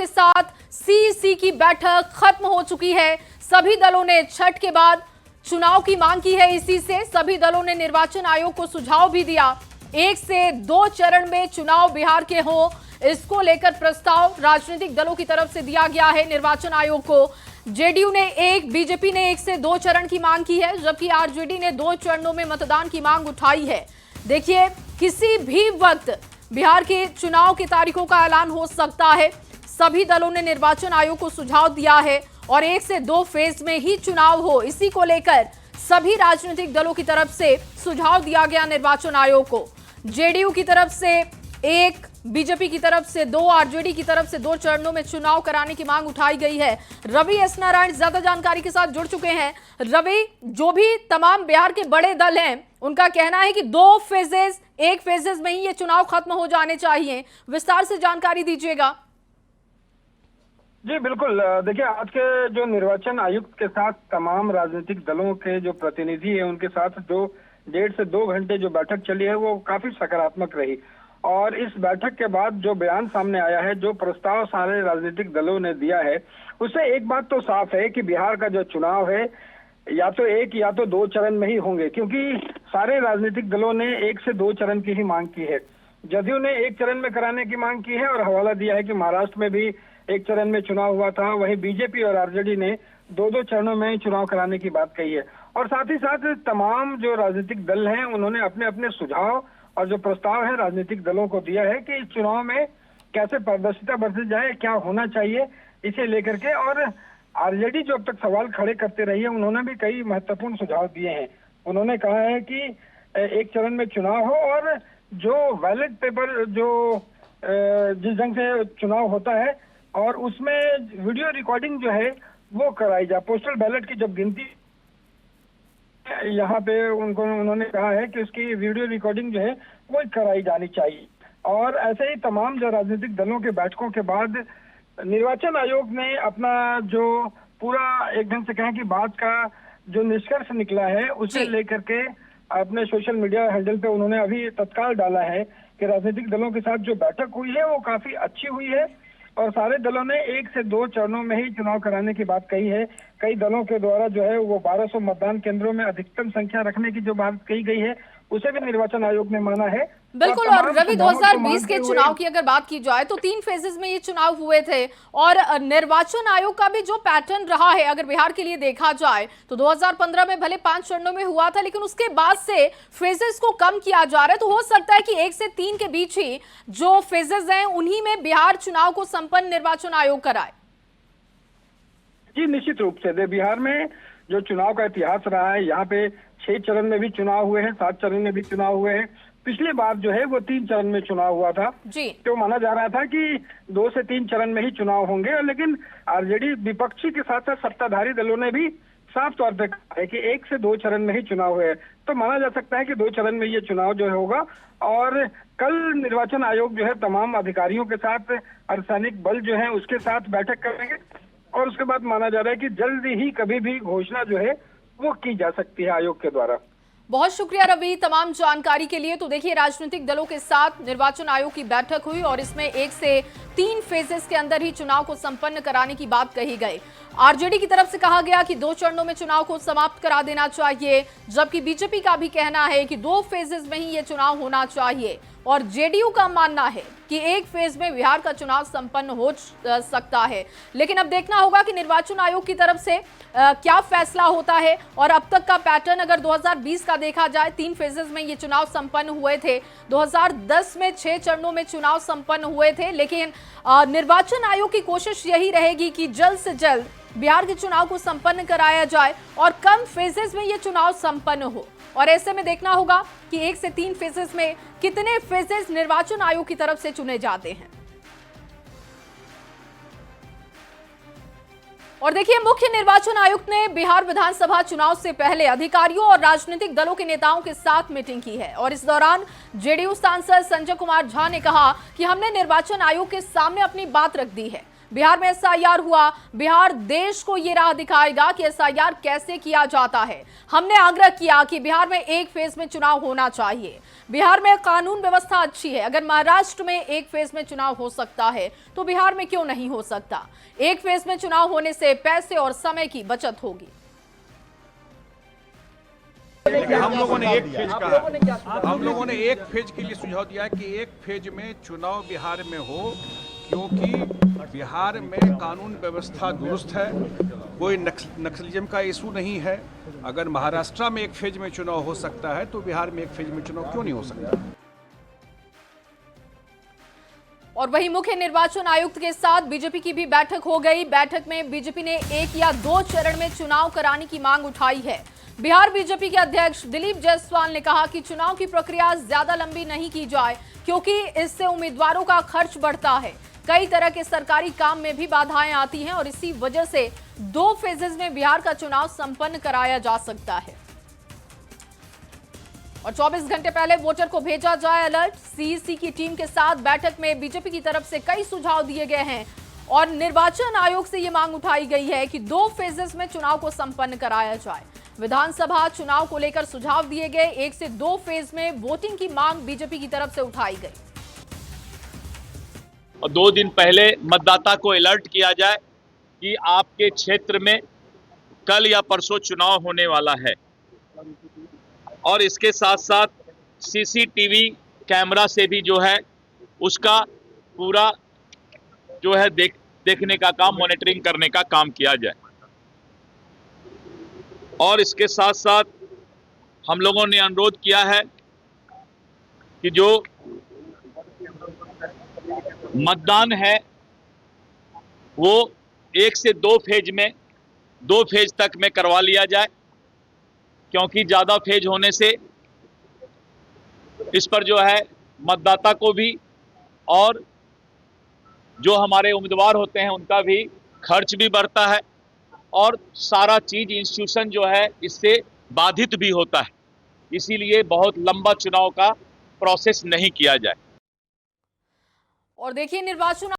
के साथ सीईसी की बैठक खत्म हो चुकी है। सभी दलों ने छठ के बाद चुनाव की मांग की है। इसी से सभी दलों ने निर्वाचन आयोग को सुझाव भी दिया, 1 से 2 चरण में चुनाव बिहार के हो, इसको लेकर प्रस्ताव राजनीतिक दलों की तरफ से दिया गया है निर्वाचन आयोग को। जेडीयू ने 1, बीजेपी ने 1 से 2 चरण की मांग की है, जबकि आरजेडी ने 2 चरणों में मतदान की मांग उठाई है। देखिए, किसी भी वक्त बिहार के चुनाव की तारीखों का ऐलान हो सकता है। सभी दलों ने निर्वाचन आयोग को सुझाव दिया है और 1 से 2 फेज में ही चुनाव हो, इसी को लेकर सभी राजनीतिक दलों की तरफ से सुझाव दिया गया निर्वाचन आयोग को। जेडीयू की तरफ से 1, बीजेपी की तरफ से 2, आरजेडी की तरफ से 2 चरणों में चुनाव कराने की मांग उठाई गई है। रवि एस नारायण ज्यादा जानकारी के साथ जुड़ चुके हैं। रवि, जो भी तमाम बिहार के बड़े दल हैं, उनका कहना है कि 2 फेजेस, 1 फेजेस में ही ये चुनाव खत्म हो जाने चाहिए। विस्तार से जानकारी दीजिएगा। जी बिल्कुल, देखिए आज के जो निर्वाचन आयुक्त के साथ तमाम राजनीतिक दलों के जो प्रतिनिधि है उनके साथ जो 1.5 से 2 घंटे जो बैठक चली है वो काफी सकारात्मक रही। और इस बैठक के बाद जो बयान सामने आया है, जो प्रस्ताव सारे राजनीतिक दलों ने दिया है, उससे एक बात तो साफ है कि बिहार का जो चुनाव है या तो 1 या तो 2 चरण में ही होंगे, क्योंकि सारे राजनीतिक दलों ने 1 से 2 चरण की ही मांग की है। जदयू ने 1 चरण में कराने की मांग की है और हवाला दिया है कि महाराष्ट्र में भी 1 चरण में चुनाव हुआ था। वहीं बीजेपी और आरजेडी ने 2-2 चरणों में चुनाव कराने की बात कही है। और साथ ही साथ तमाम जो राजनीतिक दल हैं उन्होंने अपने अपने सुझाव और जो प्रस्ताव है राजनीतिक दलों को दिया है कि इस चुनाव में कैसे पारदर्शिता बरती जाए, क्या होना चाहिए, इसे लेकर के। और आरजेडी जो अब तक सवाल खड़े करते रही है, उन्होंने भी कई महत्वपूर्ण सुझाव दिए हैं। उन्होंने कहा है कि 1 चरण में चुनाव हो और जो बैलेट पेपर जो जिस ढंग से चुनाव होता है और उसमें वीडियो रिकॉर्डिंग जो है वो कराई जाए। पोस्टल बैलेट की जब गिनती यहाँ पे उन्होंने कहा है कि उसकी वीडियो रिकॉर्डिंग जो है वो कराई जानी चाहिए। और ऐसे ही तमाम जो राजनीतिक दलों के बैठकों के बाद निर्वाचन आयोग ने अपना जो पूरा एक ढंग से कहें कि बात का जो निष्कर्ष निकला है उसे लेकर के अपने सोशल मीडिया हैंडल पे उन्होंने अभी तत्काल डाला है कि राजनीतिक दलों के साथ जो बैठक हुई है वो काफी अच्छी हुई है और सारे दलों ने 1 से 2 चरणों में ही चुनाव कराने की बात कही है। कई दलों के द्वारा जो है वो 1200 मतदान केंद्रों में अधिकतम संख्या रखने की जो बात कही गई है उसे भी निर्वाचन आयोग ने माना है। बिल्कुल। और रवि, 2020 के चुनाव की अगर बात की जाए तो 3 फेजेस में ये चुनाव हुए थे और निर्वाचन आयोग का भी जो पैटर्न रहा है, अगर बिहार के लिए देखा जाए तो 2015 में भले 5 चरणों में हुआ था, लेकिन उसके बाद से फेजेस को कम किया जा रहा है। तो हो सकता है कि 1 से 3 के बीच ही जो फेजेस हैं उन्हीं में बिहार चुनाव को संपन्न निर्वाचन आयोग कराए। जी निश्चित रूप से बिहार में जो चुनाव का इतिहास रहा है, यहाँ पे 6 चरण में भी चुनाव हुए हैं, 7 चरण में भी चुनाव हुए हैं। पिछली बार जो है वो 3 चरण में चुनाव हुआ था जी। तो माना जा रहा था कि 2 से 3 चरण में ही चुनाव होंगे, लेकिन आरजेडी विपक्षी के साथ साथ सत्ताधारी दलों ने भी साफ तौर पर कहा है कि 1 से 2 चरण में ही चुनाव हुए। तो माना जा सकता है कि 2 चरण में ये चुनाव जो होगा। और कल निर्वाचन आयोग जो है तमाम अधिकारियों के साथ, अर्धसैनिक बल जो है उसके साथ बैठक करेंगे और उसके बाद माना जा रहा है कि जल्दी ही कभी भी घोषणा जो है वो की जा सकती है आयोग के द्वारा। बहुत शुक्रिया रवि तमाम जानकारी के लिए। तो देखिए, राजनीतिक दलों के साथ निर्वाचन आयोग की बैठक हुई और इसमें 1 से 3 फेजेस के अंदर ही चुनाव को संपन्न कराने की बात कही गई। आरजेडी की तरफ से कहा गया कि 2 चरणों में चुनाव को समाप्त करा देना चाहिए, जबकि बीजेपी का भी कहना है कि 2 फेजेस में ही ये चुनाव होना चाहिए और जेडीयू का मानना है कि 1 फेज में बिहार का चुनाव संपन्न हो सकता है। लेकिन अब देखना होगा कि निर्वाचन आयोग की तरफ से क्या फैसला होता है। और अब तक का पैटर्न अगर 2020 का देखा जाए, 3 फेजेस में ये चुनाव संपन्न हुए थे। 2010 में 6 चरणों में चुनाव संपन्न हुए थे, लेकिन निर्वाचन आयोग की कोशिश यही रहेगी कि जल्द से जल्द बिहार के चुनाव को संपन्न कराया जाए और कम फेजेस में ये चुनाव संपन्न हो। और ऐसे में देखना होगा कि 1 से 3 फेजेस में कितने फेजेस निर्वाचन आयोग की तरफ से चुने जाते हैं। और देखिए, मुख्य निर्वाचन आयुक्त ने बिहार विधानसभा चुनाव से पहले अधिकारियों और राजनीतिक दलों के नेताओं के साथ मीटिंग की है और इस दौरान जेडीयू सांसद संजय कुमार झा ने कहा कि हमने निर्वाचन आयोग के सामने अपनी बात रख दी है। बिहार में एसआईआर हुआ, बिहार देश को ये राह दिखाएगा कि एसआईआर कैसे किया जाता है। हमने आग्रह किया कि बिहार में एक फेज में चुनाव होना चाहिए। बिहार में कानून व्यवस्था अच्छी है, अगर महाराष्ट्र में एक फेज में चुनाव हो सकता है तो बिहार में क्यों नहीं हो सकता। एक फेज में चुनाव होने से पैसे और समय की बचत होगी। हम लोगों ने एक फेज कहा, हम लोगों ने एक फेज के लिए सुझाव दिया है कि एक फेज में चुनाव बिहार में हो, क्योंकि बिहार में कानून व्यवस्था दुरुस्त है, कोई नक्सलिज्म का इशू नहीं है। अगर महाराष्ट्र में एक फेज में चुनाव हो सकता है तो बिहार में एक फेज में चुनाव क्यों नहीं हो सकता। और वहीं मुख्य निर्वाचन आयुक्त के साथ बीजेपी की भी बैठक हो गई। बैठक में बीजेपी ने 1 या 2 चरण में चुनाव कराने की मांग उठाई है। बिहार बीजेपी के अध्यक्ष दिलीप जायसवाल ने कहा कि चुनाव की प्रक्रिया ज्यादा लंबी नहीं की जाए, क्योंकि इससे उम्मीदवारों का खर्च बढ़ता है। कई तरह के सरकारी काम में भी बाधाएं आती हैं और इसी वजह से 2 फेजेस में बिहार का चुनाव संपन्न कराया जा सकता है। और 24 घंटे पहले वोटर को भेजा जाए अलर्ट। सीईसी की टीम के साथ बैठक में बीजेपी की तरफ से कई सुझाव दिए गए हैं और निर्वाचन आयोग से ये मांग उठाई गई है कि 2 फेजेस में चुनाव को संपन्न कराया जाए। विधानसभा चुनाव को लेकर सुझाव दिए गए। 1 से 2 फेज में वोटिंग की मांग बीजेपी की तरफ से उठाई गई। और 2 दिन पहले मतदाता को अलर्ट किया जाए कि आपके क्षेत्र में कल या परसों चुनाव होने वाला है। और इसके साथ साथ सीसीटीवी कैमरा से भी जो है उसका पूरा जो है देखने का काम, मॉनिटरिंग करने का काम किया जाए। और इसके साथ साथ हम लोगों ने अनुरोध किया है कि जो मतदान है वो 1 से 2 फेज में 2 फेज तक में करवा लिया जाए, क्योंकि ज़्यादा फेज होने से इस पर जो है मतदाता को भी और जो हमारे उम्मीदवार होते हैं उनका भी खर्च भी बढ़ता है और सारा चीज इंस्टीट्यूशन जो है इससे बाधित भी होता है। इसीलिए बहुत लंबा चुनाव का प्रोसेस नहीं किया जाए। और देखिए निर्वाचन